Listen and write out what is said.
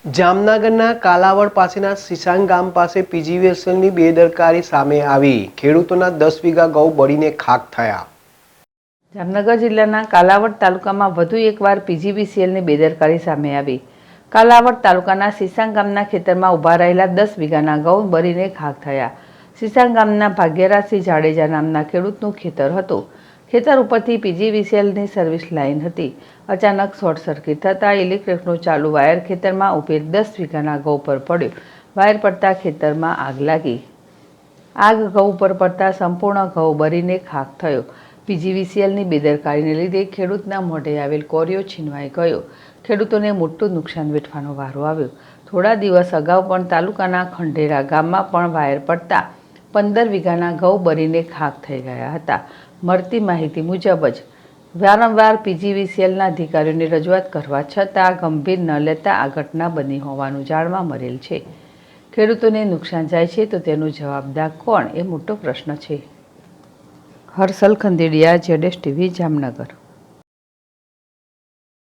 જામનગરના કાલાવડ પાસેના સિસાંગ ગામ પાસે પીજીવીસીએલની બેદરકારી સામે આવી. ખેડૂતોના 10 વીઘા ઘઉં બળીને ખાખ થયા. જામનગર જિલ્લાના કાલાવડ તાલુકામાં વધુ એકવાર પીજીવીસીએલની બેદરકારી સામે આવી. કાલાવડ તાલુકાના સિસાંગ ગામના ખેતરમાં ઊભા રહેલા 10 વીઘાના ઘઉં બળીને ખાખ થયા. સિસાંગ ગામના ભાગ્યરાજસિંહ જાડેજા નામના ખેડૂતનું ખેતર હતું. ખેતર ઉપરથી પીજીવીસીએલની સર્વિસ લાઇન હતી. અચાનક શોર્ટ સર્કિટ થતાં ઇલેક્ટ્રિકનો ચાલુ વાયર ખેતરમાં ઉભેલ 10 વીઘાના ઘઉં પર પડ્યો. વાયર પડતા ખેતરમાં આગ લાગી. આગ ઘઉં પર પડતા સંપૂર્ણ ઘઉં બળીને ખાખ થયો. પીજીવીસીએલની બેદરકારીને લીધે ખેડૂતના મોઢે આવેલ કોરિયો છીનવાઈ ગયો. ખેડૂતોને મોટું નુકસાન વેઠવાનો વારો આવ્યો. થોડા દિવસ અગાઉ પણ તાલુકાના ખંડેરા ગામમાં પણ વાયર પડતા 15 વીઘાના ઘઉં બળીને ખાખ થઈ ગયા હતા. મળતી માહિતી મુજબ જ વારંવાર પીજીવીસીએલના અધિકારીઓને રજૂઆત કરવા છતાં ગંભીર ન લેતા આ ઘટના બની હોવાનું જાણવા મળેલ છે. ખેડૂતોને નુકસાન જાય છે તો તેનો જવાબદાર કોણ એ મોટો પ્રશ્ન છે. હર્ષલ ખંદેડિયા, ZSTV, જામનગર.